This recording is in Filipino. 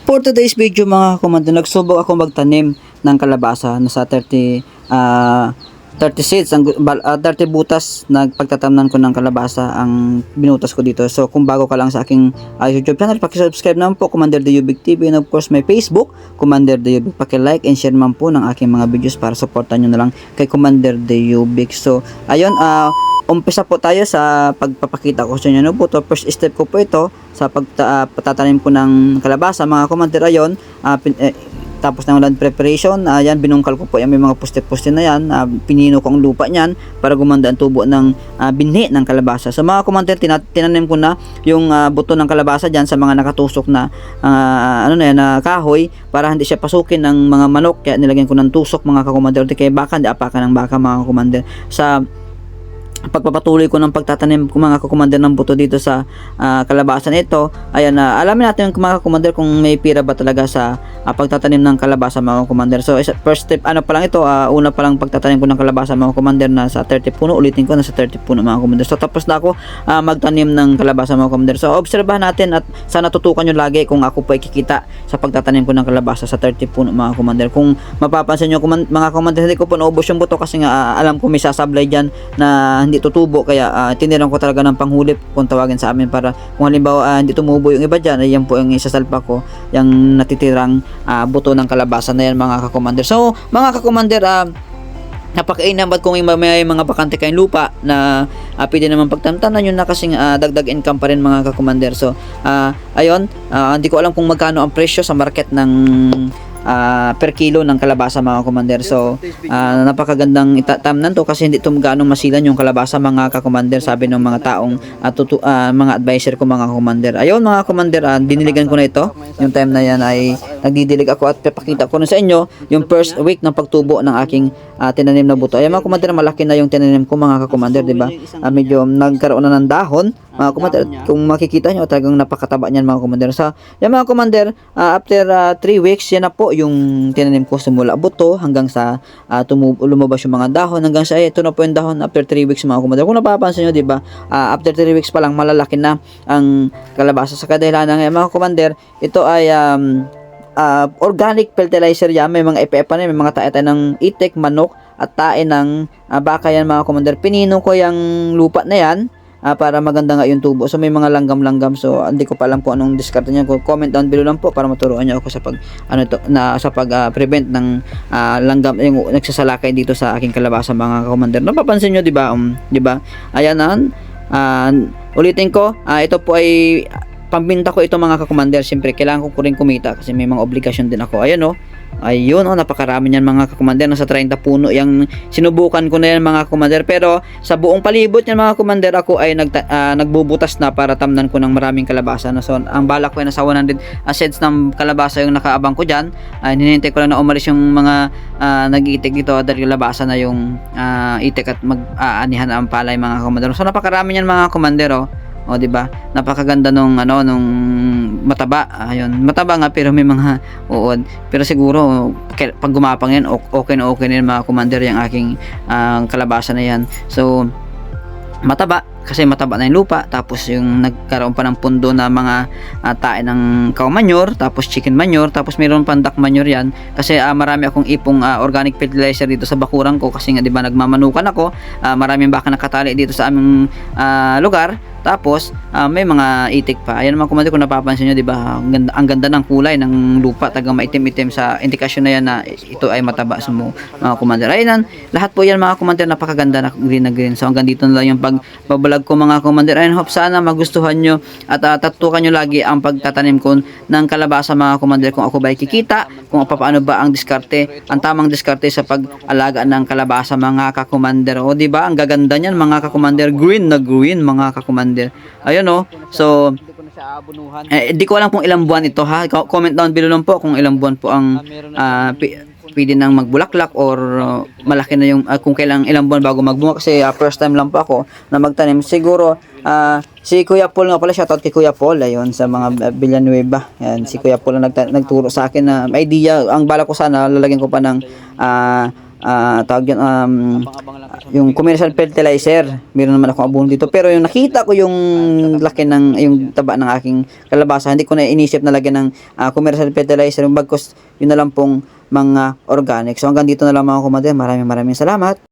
For today's video mga komando, nagsubok ako magtanim ng kalabasa. Nasa 30 seeds, 30 butas na pagtatamnan ko ng kalabasa ang binutas ko dito. So kung bago ka lang sa aking YouTube channel, paki-subscribe naman po, Commander Dayubic TV, and of course my Facebook, Commander Dayubic. Paki-like and share naman po ng aking mga videos para supportan nyo na lang kay Commander Dayubic. So ayun, umpisa po tayo sa pagpapakita ko sa inyo no po. First step ko po ito sa pagtatanim ko ng kalabasa mga commander. Ayon, tapos ng land preparation, yan binungkal ko po yan, may mga poste-poste na yan, pinino ko ang lupa niyan para gumanda ang tubo ng binhi ng kalabasa. So mga commander, tinanim ko na yung buto ng kalabasa diyan sa mga nakatusok na kahoy para hindi siya pasukin ng mga manok. Kaya nilagyan ko ng tusok mga commander, kaya baka hindi apakan ng baka mga commander. Sa pagpapatuloy ko ng pagtatanim ko mga kakumander ng buto dito sa kalabasan ito, ayan, alamin natin mga kakumander kung may pira ba talaga sa pagtatanim ng kalabasa mga kakumander. So first step, pa lang ito, una pa lang pagtatanim ko ng kalabasa mga kakumander na sa 30 puno, ulitin ko na sa 30 puno mga kakumander. So tapos na ako magtanim ng kalabasa mga kakumander. So obserbahan natin at sana tutukan nyo lagi kung ako po ay kikita sa pagtatanim ko ng kalabasa sa 30 puno mga kakumander. Kung mapapansin nyo mga kakumander, hindi ko po naubos yung buto kasi nga alam ko may sasablay dyan na hindi tutubo, kaya tiniran ko talaga ng panghulip kung tawagin sa amin, para kung halimbawa hindi tumubo yung iba dyan, ay yan po yung isasalpa ko, yung natitirang buto ng kalabasa na yan mga kakumander. So mga kakumander, napakainam at kung may mga bakante kayong lupa na pwede naman pagtamtanan yun na kasing dagdag income pa rin mga kakumander. So ayun, hindi ko alam kung magkano ang presyo sa market ng per kilo ng kalabasa mga commander. So napakagandang itamnan to kasi hindi ito ganong masilan yung kalabasa mga kakumander, sabi ng mga taong mga advisor ko mga commander. Ayun mga commander, diniligan ko na ito. Yung time na yan ay nagdidilig ako at papakita ko na sa inyo yung first week ng pagtubo ng aking tinanim na buto. Ayun mga commander, malaki na yung tinanim ko mga kakumander, diba? Medyo nagkaroon na ng dahon mga commander. Kung makikita nyo, talagang napakataba niyan mga commander. So yan mga commander, after 3 weeks, yan na po yung tinanim ko, simula buto hanggang sa lumabas yung mga dahon, hanggang sa ito na po yung dahon after 3 weeks mga commander. Kung napapansin nyo, diba, after 3 weeks pa lang malalaki na ang kalabasa. Sa kadahilan ng mga commander, ito ay organic fertilizer yan. May mga ipa na, may mga tae ng itik, manok at tae ng baka yan mga commander. Pinino ko yung lupa na yan para maganda nga yung tubo. So may mga langgam-langgam. So hindi ko pa alam po anong diskarte niya. Comment down below lang po para maturuan niyo ako sa prevent ng langgam yung nagsasalakay dito sa aking kalabasa mga commander. Napapansin niyo, di ba? Di ba? Ayan ulitin ko, ito po ay pambinta ko ito mga kakumander. Siyempre kailangan ko rin kumita kasi may mga obligasyon din ako. Ayan ayun napakarami niyan mga kakumander. Nasa 30 puno yung sinubukan ko na yan mga kakumander. Pero sa buong palibot niyan mga kakumander, ako ay nagbubutas na para tamnan ko ng maraming kalabasa. So ang balak ko ay nasa 100 seeds ng kalabasa yung nakaabang ko dyan. Hinihintay ko lang na umalis yung mga nag-iitik dito dahil kalabasa na yung itik at mag-aanihan ang palay mga kakumander. So napakarami niyan mga kakumander. Di ba? Napakaganda nung mataba. Ayun, mataba nga pero may mga uod. Pero siguro pag gumapang yan, okay na mga commander yung aking kalabasa na yan. So mataba kasi mataba na yung lupa, tapos yung nagkaroon pa ng pundo na mga tae ng cow manure, tapos chicken manure, tapos mayroon pang duck manure yan kasi marami akong ipong organic fertilizer dito sa bakuran ko kasi nga di ba nagmamanukan ako, maraming baka nakatali dito sa aming lugar. Tapos may mga itik pa. Ayan mga commander, kung napapansin nyo, di ba, ang ganda ng kulay ng lupa, tagang maitim-itim, sa indikasyon na yan na ito ay mataba sa mga commander. Ayan, lahat po yan mga commander, napakaganda na green na green. So hanggang dito na lang yung pagbabalag ko mga commander. Ayan, hope sana magustuhan nyo at tatukan nyo lagi ang pagtatanim ko ng kalabasa mga commander. Kung ako ba kikita, kung paano ba ang diskarte, ang tamang diskarte sa pag-alaga ng kalabasa mga kakumander. Di ba, ang gaganda niyan mga kakumander, green na green mga kakumander. Ayun so di ko alam kung ilang buwan ito ha. Comment down below lang po kung ilang buwan po ang pwede nang magbulaklak or malaki na yung kung kailang ilang buwan bago magbunga kasi first time lang po ako na magtanim. Siguro si Kuya Paul nga pala, shoutout kay Kuya Paul, ayun, sa mga Villanueva. Yan, si Kuya Paul ang nagturo sa akin na idea. Ang bala ko sana lalagyan ko pa ng tawag yan, yung commercial fertilizer. Meron naman akong abono dito. Pero yung nakita ko yung laki ng, yung taba ng aking kalabasa, hindi ko na inisip na lagyan ng commercial fertilizer. Yung bagkos, yun na lang pong mga organic. So hanggang dito na lang mga kumader. Maraming salamat.